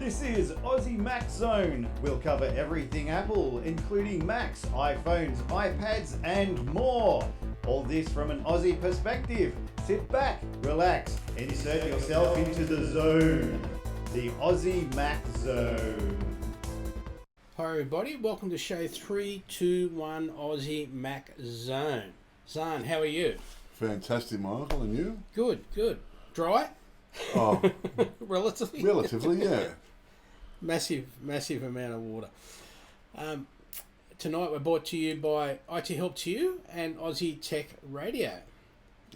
This is Aussie Mac Zone. We'll cover everything Apple, including Macs, iPhones, iPads, and more. All this from an Aussie perspective. Sit back, relax, and insert yourself into the zone. The Aussie Mac Zone. Hi everybody, welcome to show 321 Aussie Mac Zone. Zarn, how are you? Fantastic, Michael, and you? Good. Dry? Oh, Relatively, yeah. Massive amount of water. Tonight we're brought to you by IT Help to You and Aussie Tech Radio.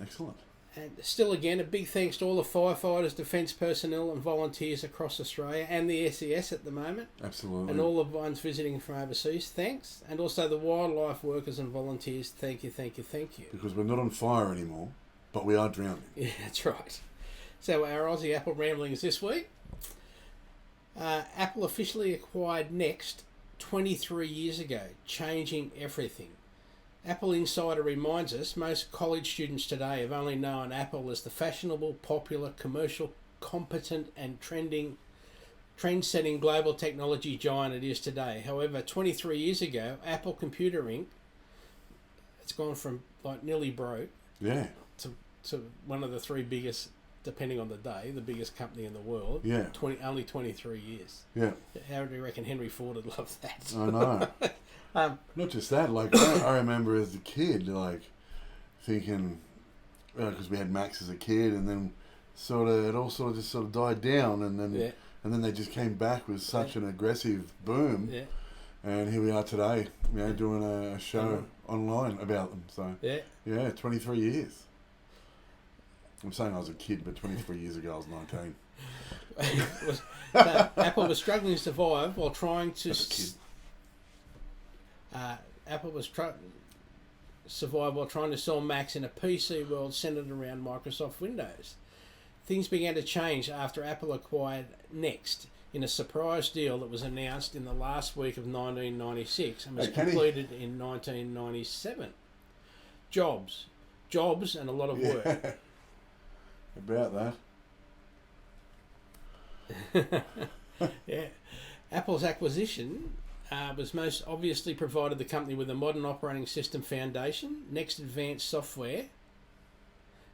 Excellent. And still again, a big thanks to all the firefighters, defence personnel and volunteers across Australia and the SES at the moment. Absolutely. And all the ones visiting from overseas, thanks. And also the wildlife workers and volunteers, thank you. Because we're not on fire anymore, but we are drowning. Yeah, that's right. So our Aussie Apple ramblings this week. Apple officially acquired Next 23 years ago, changing everything. Apple Insider reminds us most college students today have only known Apple as the fashionable, popular, commercial, competent and trend-setting global technology giant it is today. However, 23 years ago, Apple Computer Inc. it's gone from like nearly broke to one of the three biggest, depending on the day, the biggest company in the world. Yeah. Only 23 years. Yeah. How do you reckon Henry Ford would love that? I know. Not just that, like I remember as a kid, like thinking, because we had Macs as a kid, and then it all just died down, and then they just came back with such an aggressive boom, and here we are today, doing a show online about them. So 23 years. I'm saying I was a kid, but 23 years ago I was 19. Apple was struggling to survive while trying to. Apple was survive while trying to sell Macs in a PC world centered around Microsoft Windows. Things began to change after Apple acquired Next in a surprise deal that was announced in the last week of 1996 and was completed in 1997. Jobs, and a lot of work. About that. Yeah. Apple's acquisition was most obviously provided the company with a modern operating system foundation. Next advanced software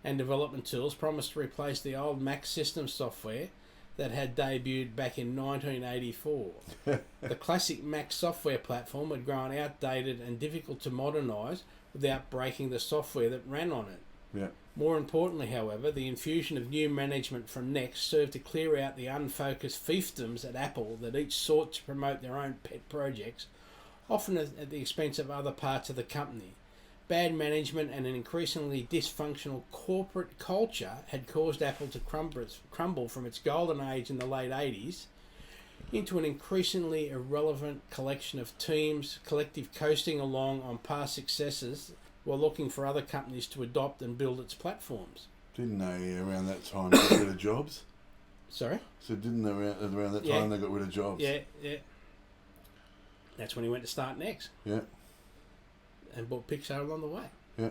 and development tools promised to replace the old Mac system software that had debuted back in 1984. The classic Mac software platform had grown outdated and difficult to modernise without breaking the software that ran on it. Yeah. More importantly, however, the infusion of new management from Next served to clear out the unfocused fiefdoms at Apple that each sought to promote their own pet projects, often at the expense of other parts of the company. Bad management and an increasingly dysfunctional corporate culture had caused Apple to crumble from its golden age in the late 80s into an increasingly irrelevant collection of teams, collective coasting along on past successes while looking for other companies to adopt and build its platforms. Didn't they, around that time, get rid of Jobs? Sorry? So didn't they, around that time, they got rid of Jobs? Yeah. That's when he went to start Next. Yeah. And brought Pixar along the way. Yeah.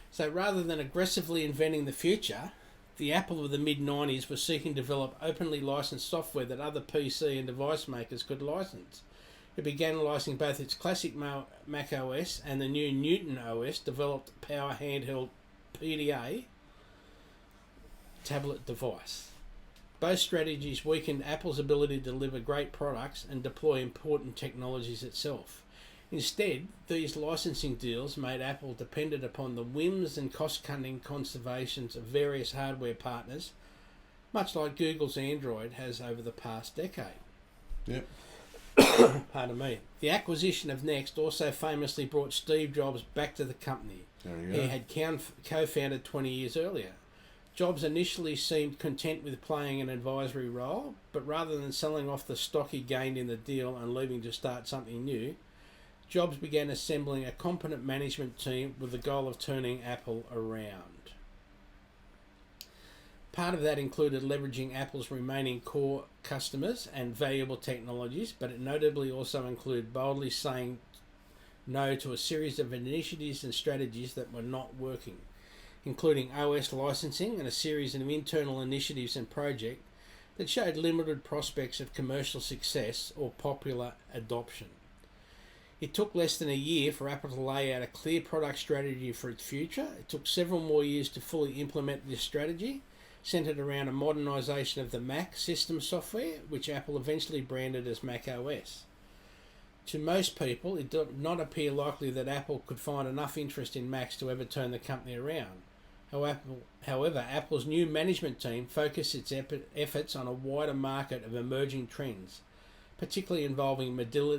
So rather than aggressively inventing the future, the Apple of the mid-90s was seeking to develop openly licensed software that other PC and device makers could license. It began licensing both its classic Mac OS and the new Newton OS developed power handheld PDA tablet device. Both strategies weakened Apple's ability to deliver great products and deploy important technologies itself. Instead, these licensing deals made Apple dependent upon the whims and cost-cutting conservations of various hardware partners, much like Google's Android has over the past decade. Yep. Pardon me. The acquisition of Next also famously brought Steve Jobs back to the company. He had co-founded 20 years earlier. Jobs initially seemed content with playing an advisory role, but rather than selling off the stock he gained in the deal and leaving to start something new, Jobs began assembling a competent management team with the goal of turning Apple around. Part of that included leveraging Apple's remaining core customers and valuable technologies, but it notably also included boldly saying no to a series of initiatives and strategies that were not working, including OS licensing and a series of internal initiatives and projects that showed limited prospects of commercial success or popular adoption. It took less than a year for Apple to lay out a clear product strategy for its future. It took several more years to fully implement this strategy, centered around a modernisation of the Mac system software, which Apple eventually branded as Mac OS. To most people, it did not appear likely that Apple could find enough interest in Macs to ever turn the company around. However, Apple's new management team focused its efforts on a wider market of emerging trends, particularly involving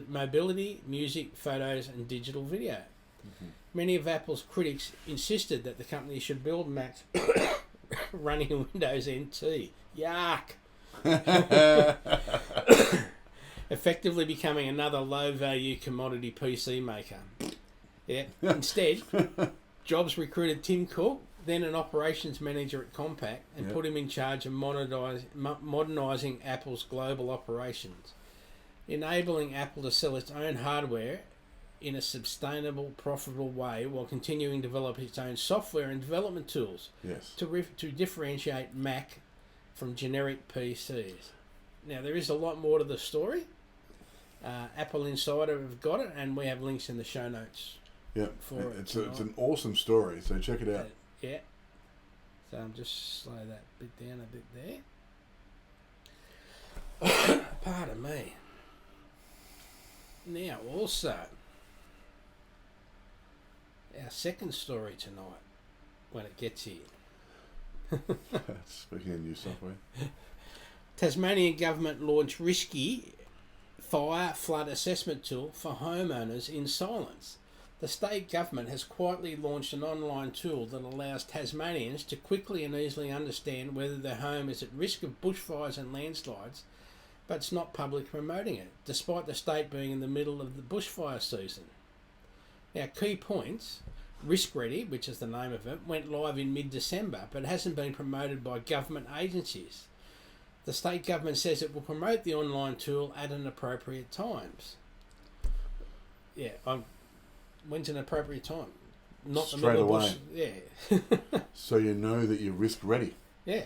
mobility, music, photos, and digital video. Mm-hmm. Many of Apple's critics insisted that the company should build Macs running Windows NT. Yuck! Effectively becoming another low-value commodity PC maker. Yeah. Instead, Jobs recruited Tim Cook, then an operations manager at Compaq, and put him in charge of modernising Apple's global operations, enabling Apple to sell its own hardware in a sustainable, profitable way while continuing to develop its own software and development tools to differentiate Mac from generic PCs. Now, there is a lot more to the story. Apple Insider have got it, and we have links in the show notes. Yep, it's an awesome story, so check it out. Yeah. So I'm just slow that bit down a bit there. Pardon me. Now, also, our second story tonight, when it gets here. Speaking of new software. Tasmanian government launched risky fire flood assessment tool for homeowners in silence. The state government has quietly launched an online tool that allows Tasmanians to quickly and easily understand whether their home is at risk of bushfires and landslides, but it's not publicly promoting it, despite the state being in the middle of the bushfire season. Now, key points. Risk Ready, which is the name of it, went live in mid-December, but hasn't been promoted by government agencies. The state government says it will promote the online tool at an appropriate times. Yeah, when's an appropriate time? Not straight the middle away. Of bush. Yeah. So you know that you're risk ready. Yeah.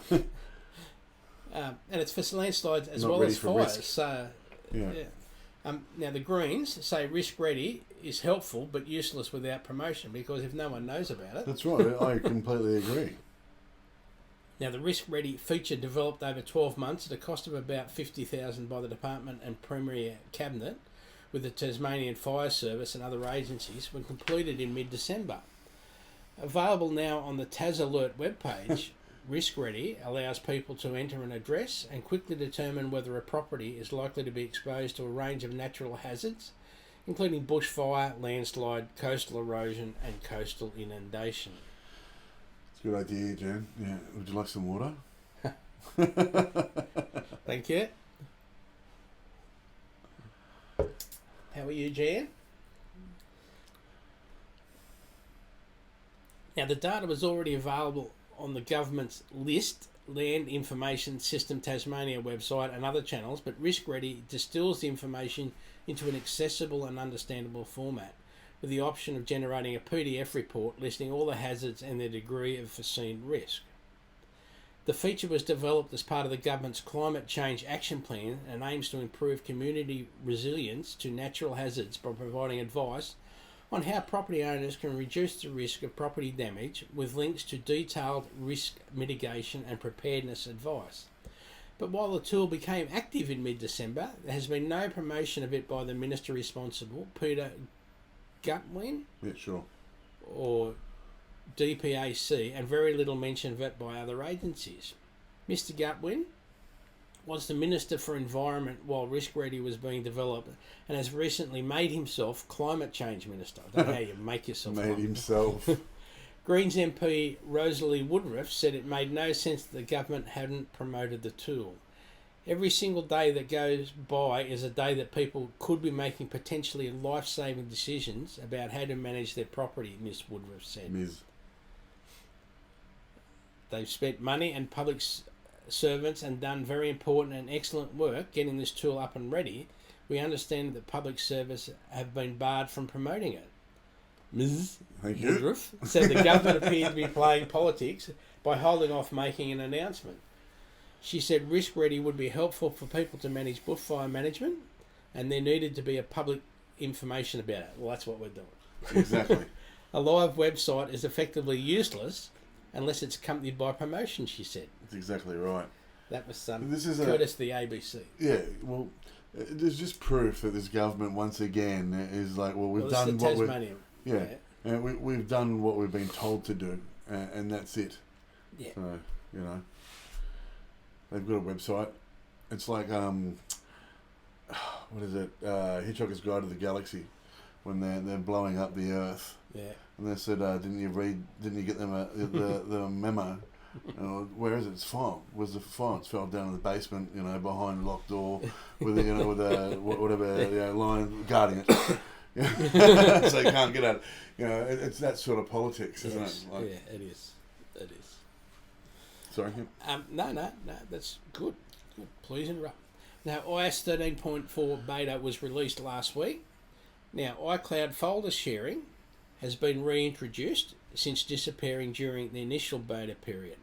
And it's for landslides as Not well ready as for fires. risk. So, yeah. Now, the Greens say Risk Ready is helpful but useless without promotion, because if no one knows about it... That's right, I completely agree. Now, the Risk Ready feature developed over 12 months at a cost of about $50,000 by the Department and Premier Cabinet, with the Tasmanian Fire Service and other agencies, when completed in mid-December. Available now on the Tas Alert webpage, Risk Ready allows people to enter an address and quickly determine whether a property is likely to be exposed to a range of natural hazards, including bushfire, landslide, coastal erosion and coastal inundation. It's a good idea, Jan. Yeah. Would you like some water? Thank you. How are you, Jan? Now, the data was already available on the government's list, Land Information System Tasmania website and other channels, but Risk Ready distills the information into an accessible and understandable format, with the option of generating a PDF report listing all the hazards and their degree of foreseen risk. The feature was developed as part of the government's Climate Change Action Plan and aims to improve community resilience to natural hazards by providing advice on how property owners can reduce the risk of property damage, with links to detailed risk mitigation and preparedness advice. But while the tool became active in mid-December, there has been no promotion of it by the minister responsible, Peter Gutwein, or DPAC, and very little mention of it by other agencies. Mr. Gutwein was the Minister for Environment while Risk Ready was being developed, and has recently made himself Climate Change Minister. I don't know how you make yourself. Made himself. Greens MP Rosalie Woodruff said it made no sense that the government hadn't promoted the tool. Every single day that goes by is a day that people could be making potentially life-saving decisions about how to manage their property, Ms. Woodruff said. Ms. They've spent money and public servants and done very important and excellent work getting this tool up and ready. We understand that public service have been barred from promoting it. Ms. Woodruff said the government appeared to be playing politics by holding off making an announcement. She said Risk Ready would be helpful for people to manage bushfire management, and there needed to be a public information about it. Well, that's what we're doing. Exactly. A live website is effectively useless unless it's accompanied by promotion, she said. That's exactly right. That was courtesy the ABC. Yeah, well, there's just proof that this government once again is like, well, we've done what we've done what we've been told to do, and that's it. Yeah. So, you know, they've got a website. It's like what is it? Hitchhiker's Guide to the Galaxy, when they're blowing up the Earth. Yeah. And they said, didn't you get them the memo? Where is it? It's fine. Where's the file? It's fell down in the basement, you know, behind a locked door with a, with a whatever lion guarding it. So you can't get at it. You know, it's that sort of politics, isn't it? Like, yeah, it is. It is. Sorry. No, that's good. Good. Please interrupt. Now, iOS 13.4 beta was released last week. Now, iCloud folder sharing has been reintroduced since disappearing during the initial beta period.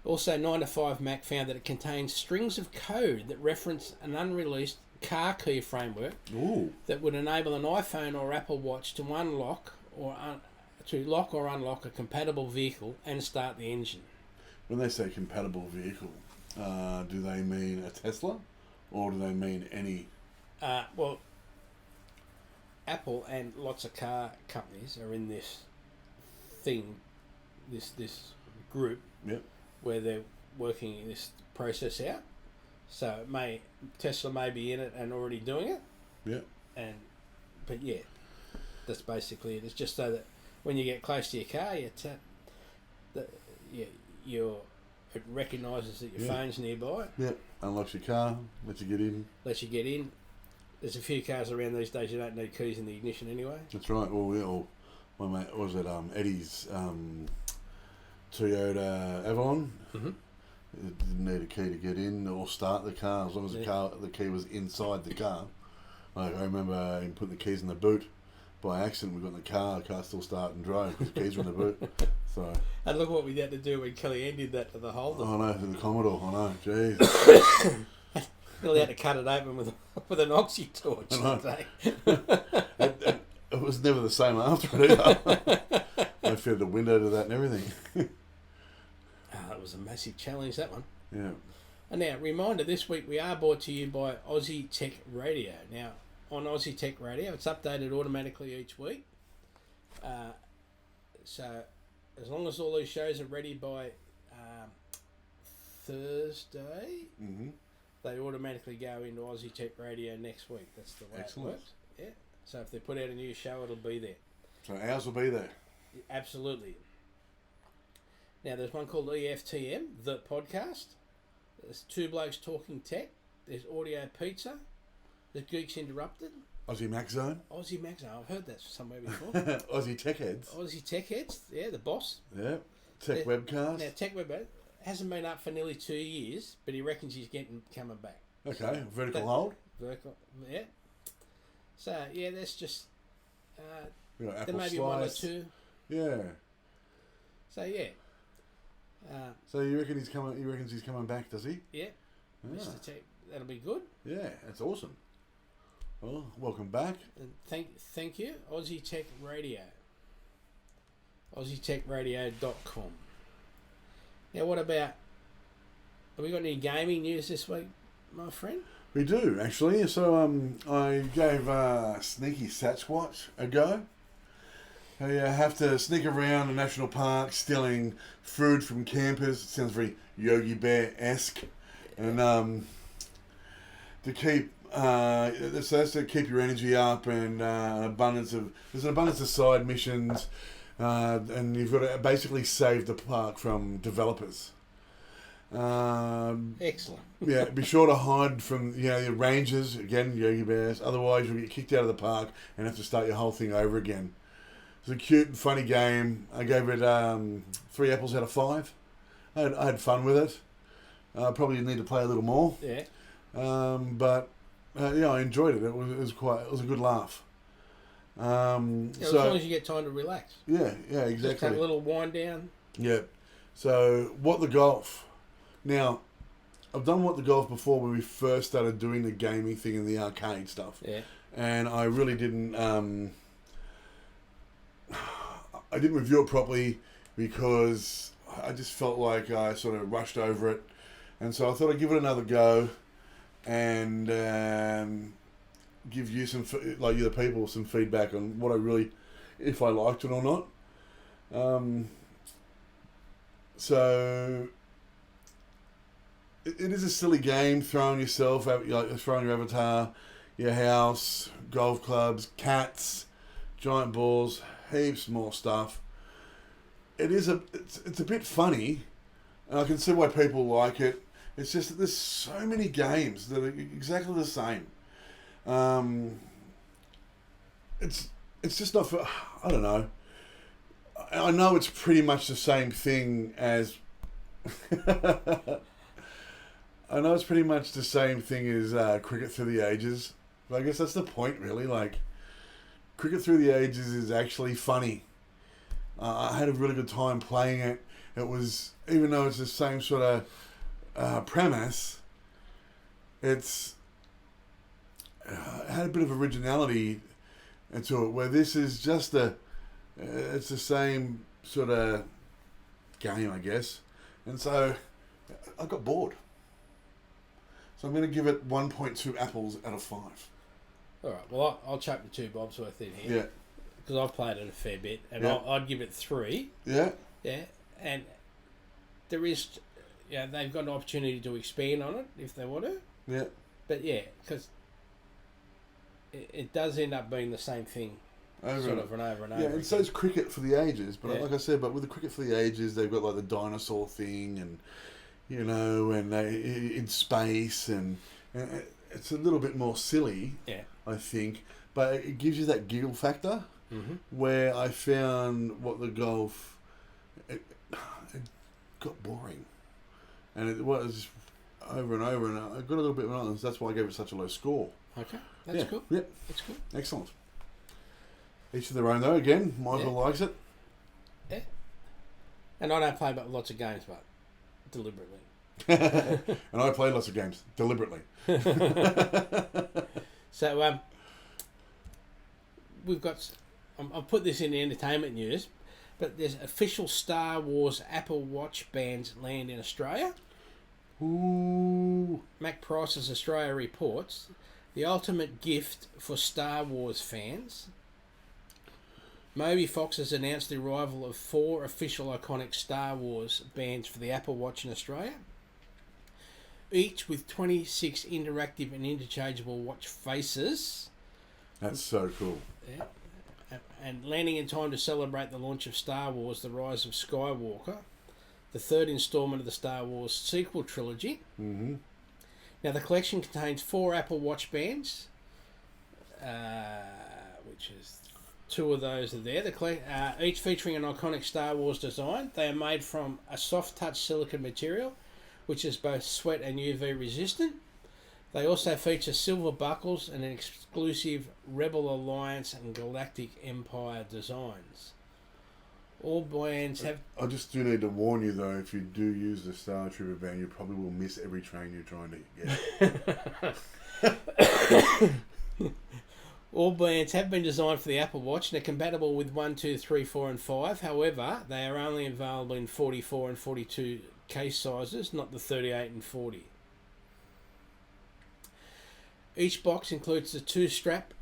Also, 9to5Mac found that it contains strings of code that reference an unreleased car key framework that would enable an iPhone or Apple Watch to lock or unlock a compatible vehicle and start the engine. When they say compatible vehicle, do they mean a Tesla, or do they mean any? Well, Apple and lots of car companies are in this thing, this group, yep, where they're working this process out. So Tesla may be in it and already doing it. Yeah. But yeah, that's basically it. It's just so that when you get close to your car, it recognises that your phone's nearby. Yeah. Unlocks your car, lets you get in. There's a few cars around these days you don't need keys in the ignition anyway. That's right. Well, my mate, what was it? Eddie's Toyota Avalon. Mm-hmm. It didn't need a key to get in or start the car, as long as the key was inside the car. Like, I remember him putting the keys in the boot. By accident, we got in the car still started and drove because the keys were in the boot. So. And look what we had to do when Kellyanne did that to the Holden. Oh no, to the Commodore. I know, jeez. Really had to cut it open with an Aussie torch today. It was never the same after it either. I fitted a window to that and everything. That was a massive challenge, that one. Yeah. And now, reminder, this week we are brought to you by Aussie Tech Radio. Now, on Aussie Tech Radio, it's updated automatically each week. So, as long as all these shows are ready by Thursday, they automatically go into Aussie Tech Radio next week. That's the way it works. Yeah. So if they put out a new show, it'll be there. So ours will be there. Absolutely. Now, there's one called EFTM, the podcast. There's Two Blokes Talking Tech. There's Audio Pizza. There's Geeks Interrupted. Aussie Mac Zone. Aussie Mac Zone. I've heard that somewhere before. Aussie Tech Heads. Aussie Tech Heads. Yeah, the boss. Yeah. Tech Webcast. Now, Tech Webcast hasn't been up for nearly 2 years, but he reckons he's coming back. Okay. Vertical hold. Vertical. Yeah. So yeah, that's just. There may be one or two. Yeah. So yeah. So you reckon he's coming? He reckons he's coming back, does he? Yeah. Mr. Tech, that'll be good. Yeah, that's awesome. Well, welcome back. And thank you, Aussie Tech Radio. AussieTechRadio.com. Now, what about? Have we got any gaming news this week, my friend? We do, actually. So I gave Sneaky Sasquatch a go. You have to sneak around a national park stealing food from campers. It sounds very Yogi Bear-esque. And to keep that's to keep your energy up, and there's an abundance of side missions, and you've got to basically save the park from developers. Excellent. Yeah, be sure to hide from the rangers, again, Yogi Bears. Otherwise, you'll get kicked out of the park and have to start your whole thing over again. It's a cute and funny game. I gave it 3 apples out of 5. I had fun with it. Probably need to play a little more. Yeah. But I enjoyed it. It was a good laugh. As long as you get time to relax. Yeah, exactly. Just have a little wind down. Yeah. So what the golf? Now, I've done what the golf before when we first started doing the gaming thing and the arcade stuff. Yeah. And I really didn't. I didn't review it properly because I just felt like I sort of rushed over it, and so I thought I'd give it another go, and give you some, like you the people, some feedback on what I really, if I liked it or not. So it is a silly game, throwing yourself, like throwing your avatar, your house, golf clubs, cats, giant balls, heaps more stuff. It's a bit funny, and I can see why people like it. It's just that there's so many games that are exactly the same. It's just not for, I don't know. I know it's pretty much the same thing as I know it's pretty much the same thing as Cricket Through the Ages. But I guess that's the point, really. Like, Cricket Through the Ages is actually funny. I had a really good time playing it. It was, even though it's the same sort of premise, it had a bit of originality to it, where this is just it's the same sort of game, I guess. And so I got bored. So I'm going to give it 1.2 apples out of 5. All right. Well, I'll chuck the 2 bobs worth in here. Yeah. Because I've played it a fair bit, and Yeah. I'd give it 3. Yeah. Yeah. And there is, they've got an opportunity to expand on it if they want to. Yeah. But yeah, because it does end up being the same thing, Over sort and of and over and over. Yeah, and again. so it's Cricket for the Ages. But Yeah. like I said, but with the Cricket for the Ages, they've got like the dinosaur thing, and and they in space, and it's a little bit more silly. Yeah. I think, but it gives you that giggle factor. Mm-hmm. Where I found what the golf, it got boring, and it was over and over, and I got a little bit monotonous. That's why I gave it such a low score. Okay, that's cool. Yeah, That's cool. excellent. Each of their own, though. Again, Michael likes it. Yeah. And I don't play but lots of games, but deliberately. And I play lots of games deliberately. So we've got. I'll put this in the entertainment news, but there's official Star Wars Apple Watch bands land in Australia. Ooh. Mac Price's Australia reports the ultimate gift for Star Wars fans. Moby Fox has announced the arrival of 4 official iconic Star Wars bands for the Apple Watch in Australia, each with 26 interactive and interchangeable watch faces. That's so cool. Yeah. And landing in time to celebrate the launch of Star Wars: The Rise of Skywalker, the 3rd instalment of the Star Wars sequel trilogy. Mm-hmm. Now, the collection contains 4 Apple Watch bands, which is 2 of those are there. Each featuring an iconic Star Wars design. They are made from a soft touch silicone material, which is both sweat and UV resistant. They also feature silver buckles and an exclusive Rebel Alliance and Galactic Empire designs. All bands have... I just do need to warn you, though, if you do use the Star Trooper band, you probably will miss every train you're trying to get. All bands have been designed for the Apple Watch and are compatible with 1, 2, 3, 4 and 5. However, they are only available in 44 and 42 case sizes, not the 38 and 40. Each box includes the 2 strap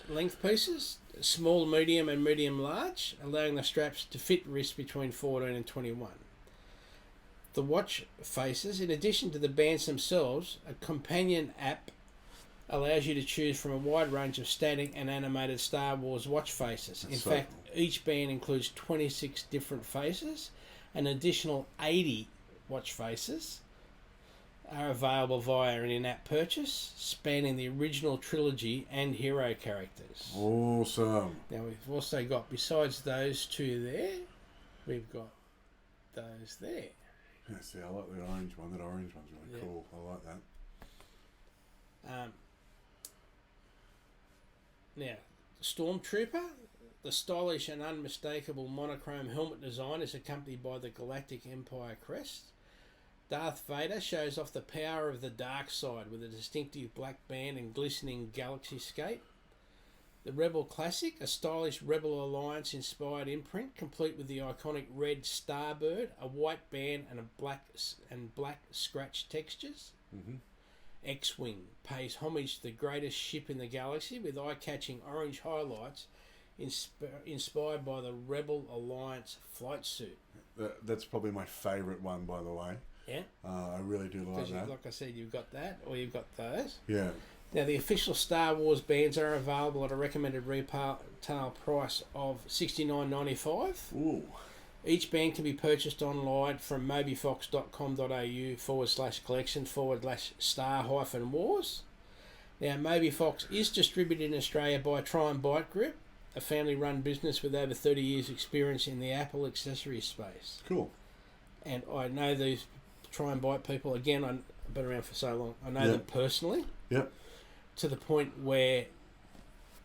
length pieces, small, medium and medium large, allowing the straps to fit wrists between 14 and 21. The watch faces, in addition to the bands themselves, a companion app allows you to choose from a wide range of static and animated Star Wars watch faces. In fact, each band includes 26 different faces. An additional 80 watch faces are available via an in-app purchase, spanning the original trilogy and hero characters. Awesome. Now we've also got, besides those 2 there, we've got those there. Yeah, see, I like the orange one. That orange one's really cool. I like that. Now, Stormtrooper, the stylish and unmistakable monochrome helmet design is accompanied by the Galactic Empire crest. Darth Vader shows off the power of the dark side with a distinctive black band and glistening galaxy scape. The Rebel Classic, a stylish Rebel Alliance inspired imprint, complete with the iconic red starbird, a white band, and black scratch textures. Mm-hmm. X-Wing pays homage to the greatest ship in the galaxy with eye-catching orange highlights inspired by the Rebel Alliance flight suit. That's probably my favourite one, by the way. Yeah? I really do like that. Like I said, you've got that, or you've got those. Yeah. Now, the official Star Wars bands are available at a recommended retail price of $69.95. Ooh. Each band can be purchased online from mobyfox.com.au/collection/star-wars. Now, Mobyfox is distributed in Australia by Try and Bite Group, a family-run business with over 30 years' experience in the Apple accessories space. Cool. And I know these Try and Bite people, again, I've been around for so long, I know them personally. Yep. To the point where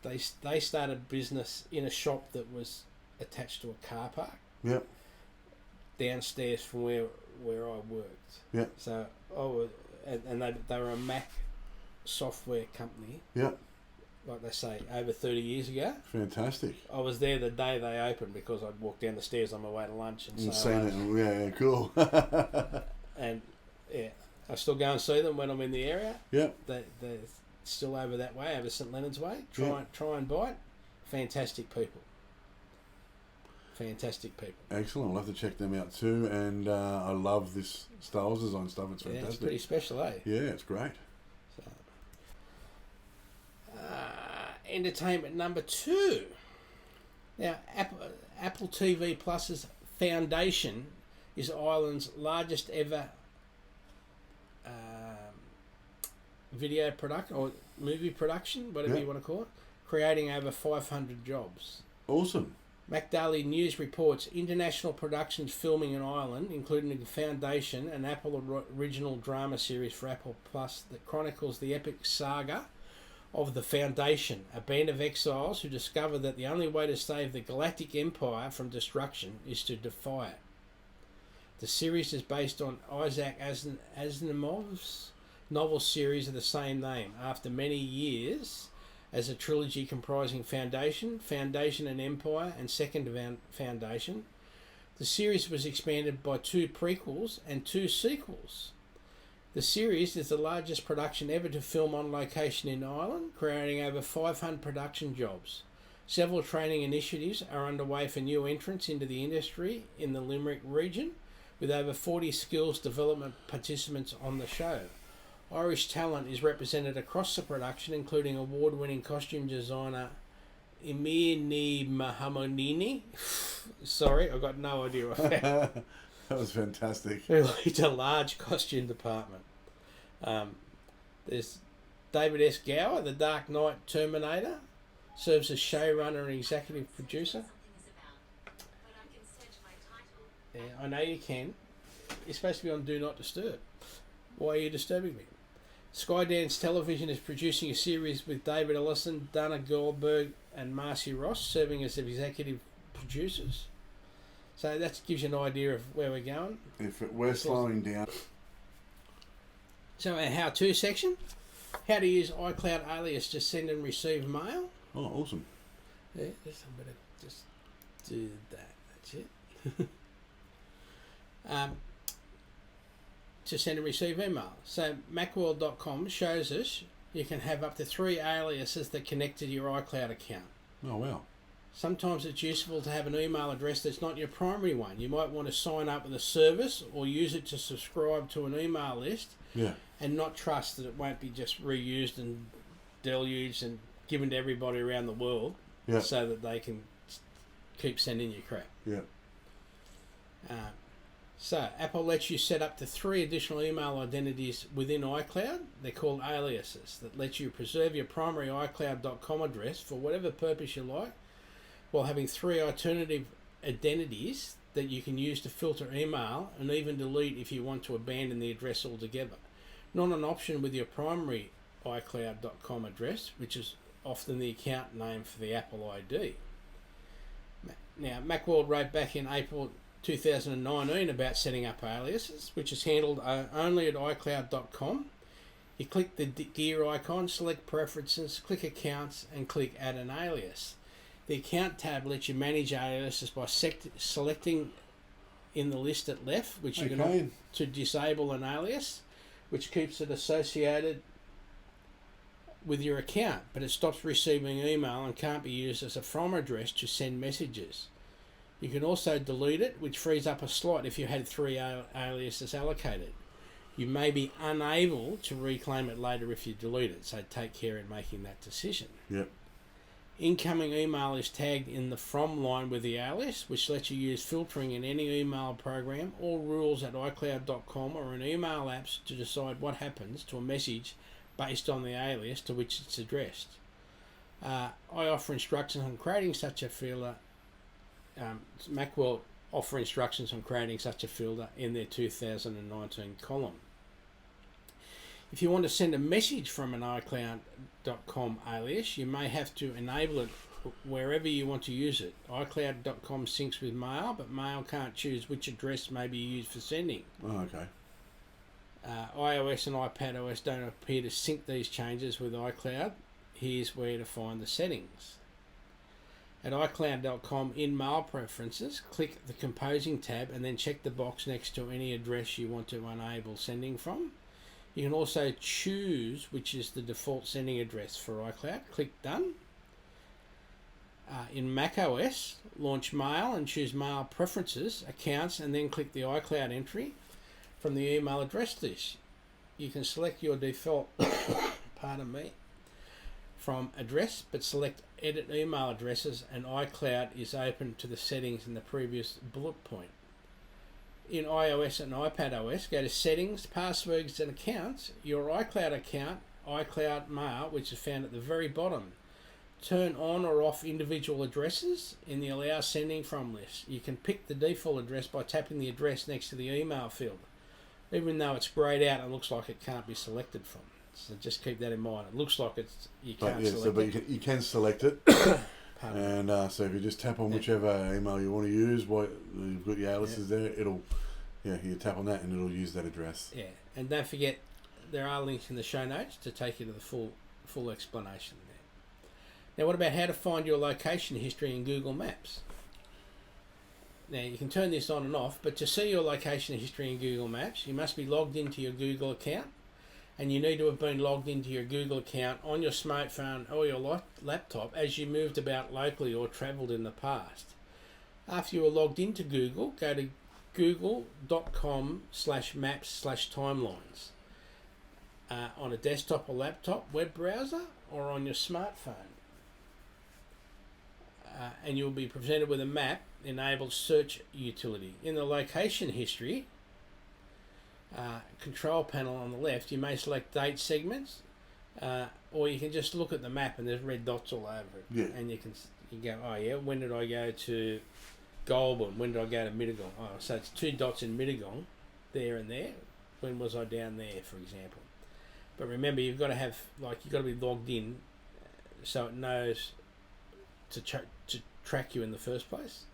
they started business in a shop that was attached to a car park. Yep. Downstairs from where I worked. Yep. So they were a Mac software company. Yep. Like they say, over 30 years ago. Fantastic. I was there the day they opened because I'd walk down the stairs on my way to lunch and say seen it. Yeah, cool. and yeah, I still go and see them when I'm in the area. Yep. They're still over that way, over St Leonard's Way. Try and Bite. Fantastic people. Fantastic people. Excellent. I'll have to check them out too. And I love this Star Wars design stuff. It's fantastic. Yeah, it's pretty special, eh? Yeah, it's great. So, entertainment number 2. Now, Apple TV Plus's Foundation is Ireland's largest ever video production or movie production, whatever you want to call it, creating over 500 jobs. Awesome. McDaily News reports international productions filming in Ireland, including the Foundation, an Apple original drama series for Apple Plus that chronicles the epic saga of the Foundation, a band of exiles who discover that the only way to save the Galactic Empire from destruction is to defy it. The series is based on Isaac Asimov's novel series of the same name, after many years as a trilogy comprising Foundation and Empire, and Second Foundation. The series was expanded by 2 prequels and 2 sequels. The series is the largest production ever to film on location in Ireland, creating over 500 production jobs. Several training initiatives are underway for new entrants into the industry in the Limerick region, with over 40 skills development participants on the show. Irish talent is represented across the production, including award-winning costume designer Imini Mahamonini. Sorry, I've got no idea what that. That was fantastic. Who leads a large costume department. There's David S. Gower, the Dark Knight Terminator, serves as showrunner and executive producer. Yeah, I know you can. You're supposed to be on Do Not Disturb. Why are you disturbing me? Skydance Television is producing a series with David Ellison, Dana Goldberg and Marcy Ross serving as executive producers. So that gives you an idea of where we're going. We're slowing down. So our how-to section. How to use iCloud Alias to send and receive mail. Oh, awesome. Yeah, I'm going to just do that. That's it. To send and receive email. So Macworld.com shows us you can have up to 3 aliases that connect to your iCloud account. Oh, wow. Sometimes it's useful to have an email address that's not your primary one. You might want to sign up with a service or use it to subscribe to an email list and not trust that it won't be just reused and deluged and given to everybody around the world so that they can keep sending you crap. Yeah. So, Apple lets you set up to 3 additional email identities within iCloud. They're called aliases that let you preserve your primary iCloud.com address for whatever purpose you like, while having 3 alternative identities that you can use to filter email and even delete if you want to abandon the address altogether. Not an option with your primary iCloud.com address, which is often the account name for the Apple ID. Now, Macworld wrote back in April 2019 about setting up aliases, which is handled only at iCloud.com. You click the gear icon, select Preferences, click Accounts, and click Add an Alias. The Account tab lets you manage aliases by selecting in the list at left, which you can opt to disable an alias, which keeps it associated with your account, but it stops receiving email and can't be used as a from address to send messages. You can also delete it, which frees up a slot if you had 3 aliases allocated. You may be unable to reclaim it later if you delete it, so take care in making that decision. Yep. Incoming email is tagged in the from line with the alias, which lets you use filtering in any email program or rules at iCloud.com or in email apps to decide what happens to a message based on the alias to which it's addressed. I offer instructions on creating such a filter. Mac will offer instructions on creating such a filter in their 2019 column. If you want to send a message from an iCloud.com alias, you may have to enable it wherever you want to use it. iCloud.com syncs with Mail, but Mail can't choose which address may be used for sending. Oh, okay. iOS and iPadOS don't appear to sync these changes with iCloud. Here's where to find the settings. At iCloud.com, in Mail Preferences, click the Composing tab and then check the box next to any address you want to enable sending from. You can also choose which is the default sending address for iCloud. Click Done. In macOS, launch Mail and choose Mail Preferences, Accounts, and then click the iCloud entry from the email address list. You can select your default from address, but select Edit Email Addresses, and iCloud is open to the settings in the previous bullet point. In iOS and iPadOS, go to Settings, Passwords and Accounts, your iCloud account, iCloud Mail, which is found at the very bottom. Turn on or off individual addresses in the Allow Sending From list. You can pick the default address by tapping the address next to the email field, even though it's greyed out and looks like it can't be selected from. So just keep that in mind. It looks like you can't select it. You can select it. And so if you just tap on whichever email you want to use, you've got your aliases there, you tap on that and it'll use that address. Yeah, and don't forget, there are links in the show notes to take you to the full explanation there. Now, what about how to find your location history in Google Maps? Now, you can turn this on and off, but to see your location history in Google Maps, you must be logged into your Google account, and you need to have been logged into your Google account on your smartphone or your laptop as you moved about locally or travelled in the past. After you are logged into Google, go to google.com/maps/timelines on a desktop or laptop web browser or on your smartphone. And you'll be presented with a map enabled search utility. In the location history control panel on the left, you may select date segments, or you can just look at the map and there's red dots all over it. Yeah. And you go, oh yeah, when did I go to Goulburn? When did I go to Mittagong? Oh, so it's 2 dots in Mittagong, there and there. When was I down there, for example? But remember, you've got to be logged in so it knows to track you in the first place.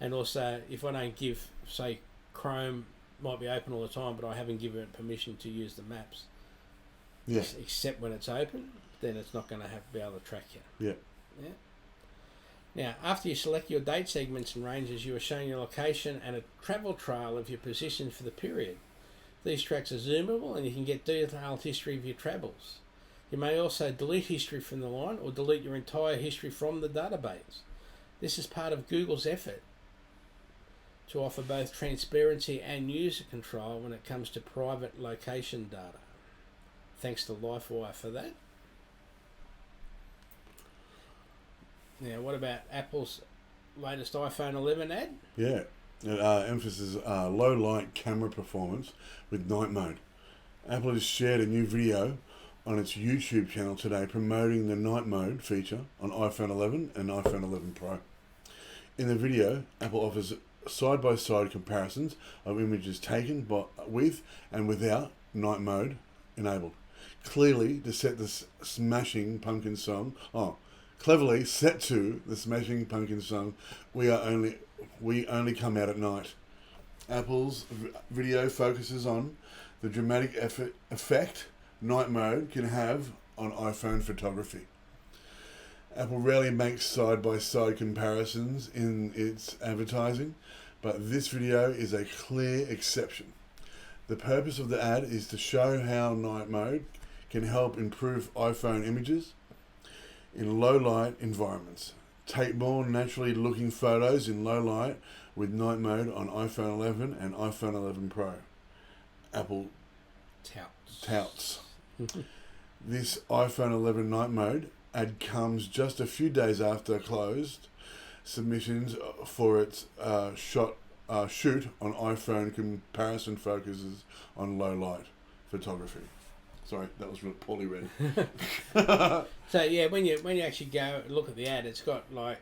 And also, if I don't give, say, Chrome might be open all the time, but I haven't given it permission to use the maps. Yes. Except when it's open, then it's not going to be able to track you. Yeah. Yeah. Now, after you select your date segments and ranges, you are shown your location and a travel trail of your position for the period. These tracks are zoomable and you can get detailed history of your travels. You may also delete history from the line or delete your entire history from the database. This is part of Google's effort to offer both transparency and user control when it comes to private location data. Thanks to LifeWire for that. Now, what about Apple's latest iPhone 11 ad? Yeah, it emphasizes low light camera performance with night mode. Apple has shared a new video on its YouTube channel today promoting the night mode feature on iPhone 11 and iPhone 11 Pro. In the video, Apple offers side-by-side comparisons of images taken with and without night mode enabled. Clearly to set the Smashing Pumpkin song. Cleverly set to the Smashing Pumpkin song, we only come out at night. Apple's video focuses on the dramatic effect night mode can have on iPhone photography. Apple rarely makes side-by-side comparisons in its advertising, but this video is a clear exception. The purpose of the ad is to show how night mode can help improve iPhone images in low-light environments. Take more naturally looking photos in low light with night mode on iPhone 11 and iPhone 11 Pro. Apple touts. This iPhone 11 night mode ad comes just a few days after closed submissions for its shoot on iPhone comparison focuses on low light photography. Sorry, that was really poorly read. So yeah, when you actually go look at the ad, it's got like,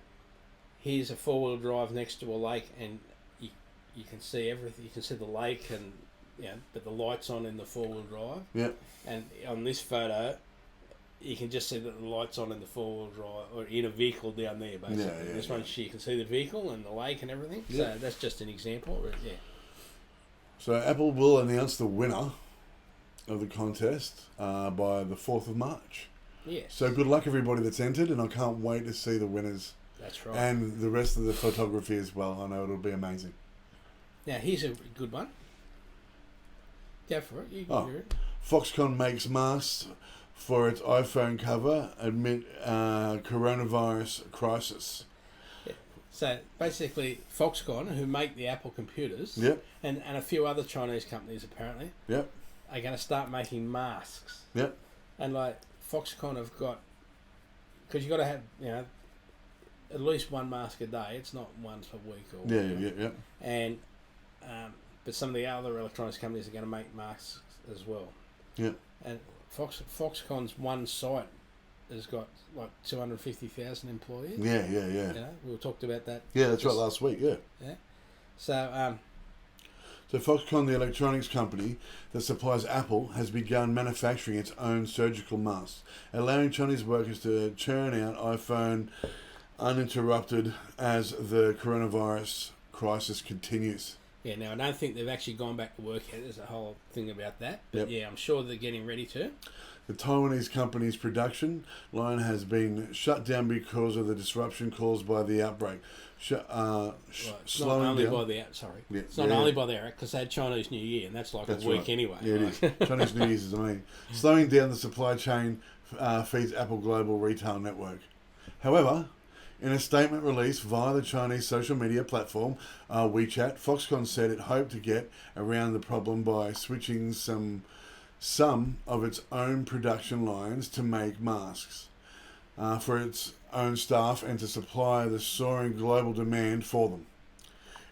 here's a 4-wheel drive next to a lake, and you can see everything. You can see the lake, and but the light's on in the 4-wheel drive. Yeah. And on this photo, you can just see that the light's on in the 4-wheel drive, or in a vehicle down there, basically. Yeah, this one, you can see the vehicle and the lake and everything. Yeah. So that's just an example. But yeah. So Apple will announce the winner of the contest by the 4th of March. Yes. So good luck everybody that's entered, and I can't wait to see the winners. That's right. And the rest of the photography as well. I know it'll be amazing. Now here's a good one. Go for it. You can hear it. Foxconn makes masks for its iPhone cover amid coronavirus crisis. Yeah. So basically, Foxconn, who make the Apple computers, Yep. and a few other Chinese companies apparently, Yep. are going to start making masks. Yep. And like Foxconn have got, because you got to have at least one mask a day. It's not once a week or Yeah. And but some of the other electronics companies are going to make masks as well. Yeah. And Foxconn's one site has got like 250,000 employees. Yeah. We talked about that. Yeah, that's right, last week, yeah. Yeah. So So Foxconn, the electronics company that supplies Apple, has begun manufacturing its own surgical masks, allowing Chinese workers to churn out iPhone uninterrupted as the coronavirus crisis continues. yeah, now I don't think they've actually gone back to work yet. There's a whole thing about that. But Yep. yeah, I'm sure they're getting ready to. The Taiwanese company's production line has been shut down because of the disruption caused by the outbreak. It's not Slowing only down. by the sorry. Yeah, It's not yeah. only by the because they had Chinese New Year, and that's like That's a week right. anyway. Yeah, it is. Chinese New Year's is amazing. Slowing down the supply chain feeds Apple global retail network. However, in a statement released via the Chinese social media platform WeChat, Foxconn said it hoped to get around the problem by switching some of its own production lines to make masks for its own staff and to supply the soaring global demand for them.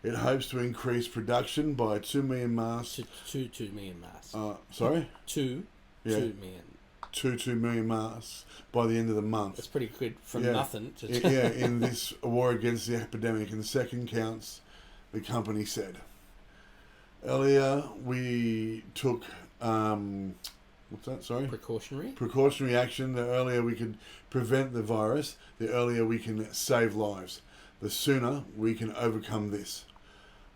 It hopes to increase production by 2 million masks. 2 million masks. Sorry? 2 Yeah. 2 million. 2 million masks by the end of the month. That's pretty good from Yeah. nothing to. In this war against the epidemic, and the second counts, the company said. Earlier, we took precautionary action. The earlier we could prevent the virus, the earlier we can save lives. The sooner we can overcome this.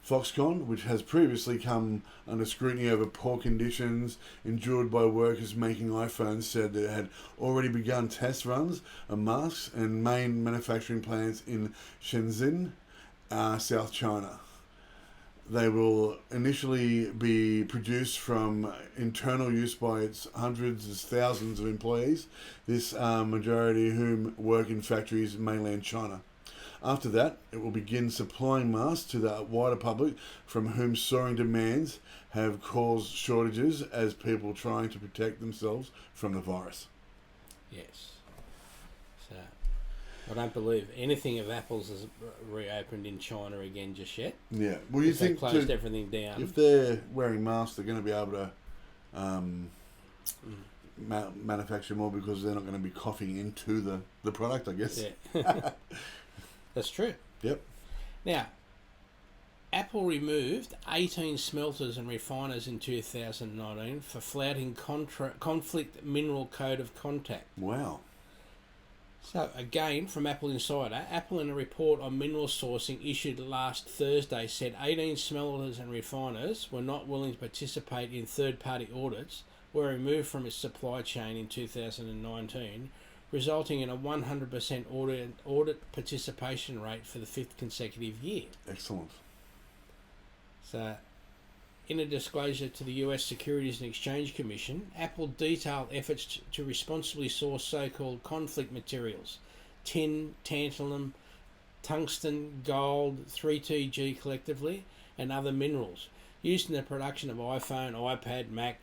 Foxconn, which has previously come under scrutiny over poor conditions endured by workers making iPhones, said that it had already begun test runs of masks and main manufacturing plants in Shenzhen, South China. They will initially be produced from internal use by its hundreds of thousands of employees, this majority of whom work in factories in mainland China. After that, it will begin supplying masks to the wider public, from whom soaring demands have caused shortages as people trying to protect themselves from the virus. Yes. So, I don't believe anything of Apple's has reopened in China again just yet. Yeah. Well, you They think closed everything down. if they're wearing masks, they're going to be able to manufacture more because they're not going to be coughing into the product, I guess. Yeah. That's true. Yep. Now, Apple removed 18 smelters and refiners in 2019 for flouting conflict mineral code of contact. Wow. So, again, from Apple Insider, Apple in a report on mineral sourcing issued last Thursday said 18 smelters and refiners were not willing to participate in third-party audits were removed from its supply chain in 2019, resulting in a 100% audit participation rate for the fifth consecutive year. Excellent. So, in a disclosure to the US Securities and Exchange Commission, Apple detailed efforts to responsibly source so-called conflict materials, tin, tantalum, tungsten, gold, 3TG collectively, and other minerals, used in the production of iPhone, iPad, Mac,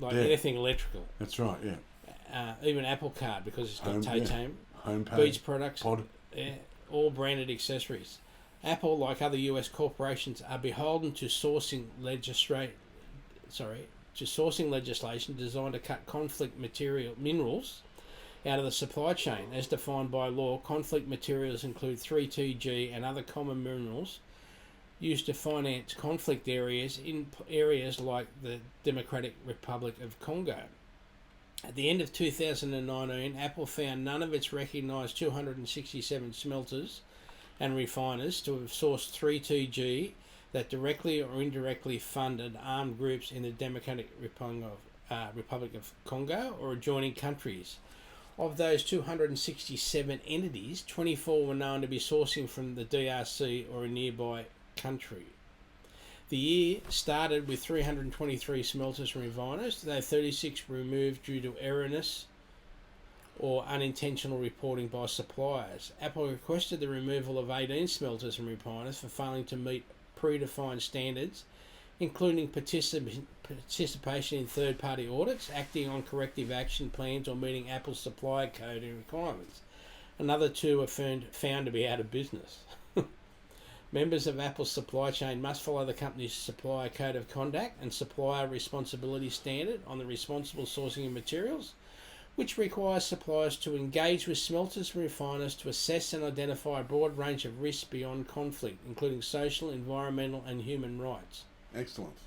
anything electrical. That's right, yeah. Even Apple Card, because it's got titanium, HomePod, Beats products, Pod. all branded accessories. Apple, like other US corporations, are beholden to sourcing legislation designed to cut conflict minerals out of the supply chain. As defined by law, conflict materials include 3TG and other common minerals used to finance conflict areas in areas like the Democratic Republic of Congo. At the end of 2019, Apple found none of its recognised 267 smelters and refiners to have sourced 3TG that directly or indirectly funded armed groups in the Democratic Republic of Congo or adjoining countries. Of those 267 entities, 24 were known to be sourcing from the DRC or a nearby country. The year started with 323 smelters and refiners, though 36 were removed due to erroneous or unintentional reporting by suppliers. Apple requested the removal of 18 smelters and refiners for failing to meet predefined standards, including participation in third-party audits, acting on corrective action plans, or meeting Apple's supplier code and requirements. Another two were found to be out of business. Members of Apple's supply chain must follow the company's supplier code of conduct and supplier responsibility standard on the responsible sourcing of materials, which requires suppliers to engage with smelters and refiners to assess and identify a broad range of risks beyond conflict, including social, environmental and human rights. Excellent.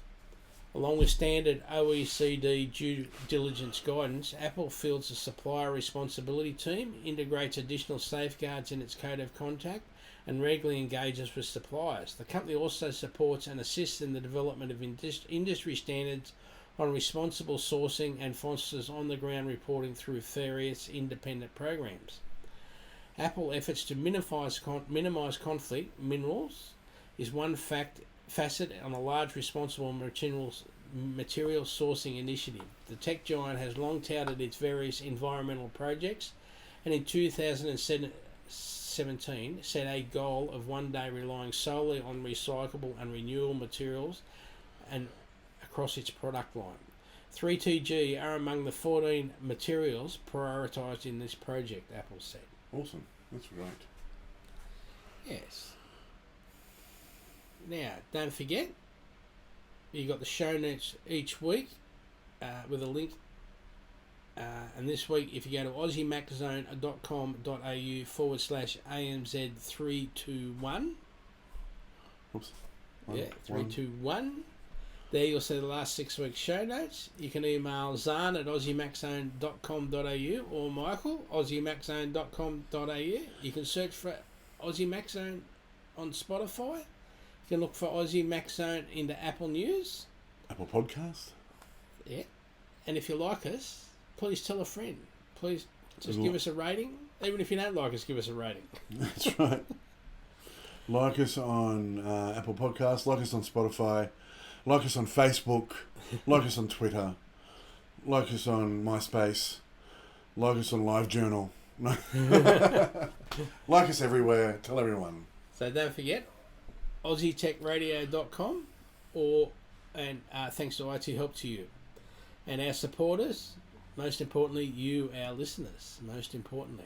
Along with standard OECD due diligence guidance, Apple fields a supplier responsibility team, integrates additional safeguards in its code of conduct, and regularly engages with suppliers. The company also supports and assists in the development of industry standards on responsible sourcing and fosters on-the-ground reporting through various independent programs. Apple efforts to minimise conflict minerals is one facet on a large responsible materials sourcing initiative. The tech giant has long touted its various environmental projects, and in 2017 set a goal of one day relying solely on recyclable and renewable materials and across its product line. 3TG are among the 14 materials prioritised in this project, Apple said. Awesome. That's great. Yes. Now, don't forget, you got the show notes each week with a link. And this week, if you go to aussiemaczone.com.au/AMZ321. Oops. 321. There you'll see the last 6 weeks' show notes. You can email Zarn at aussiemaczone.com.au or Michael, aussiemaczone.com.au. You can search for Aussie Mac Zone on Spotify. You can look for Aussie Mac Zone into Apple News. Apple Podcast. Yeah. And if you like us, please tell a friend. Please just give us a rating. Even if you don't like us, give us a rating. That's right. Like us on Apple Podcasts. Like us on Spotify. Like us on Facebook. Like us on Twitter. Like us on MySpace. Like us on LiveJournal. Like us everywhere. Tell everyone. So don't forget, AussieTechRadio.com and thanks to IT Help to you. And our supporters, most importantly, you, our listeners, most importantly.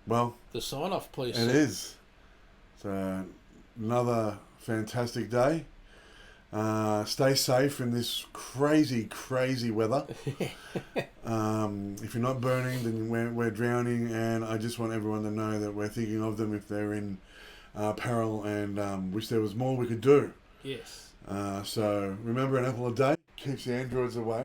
Well, the sign-off, please. It is. So, another fantastic day. Stay safe in this crazy, crazy weather. If you're not burning, then we're drowning, and I just want everyone to know that we're thinking of them if they're in peril, and wish there was more we could do. Yes. So remember, an apple a day keeps the androids away.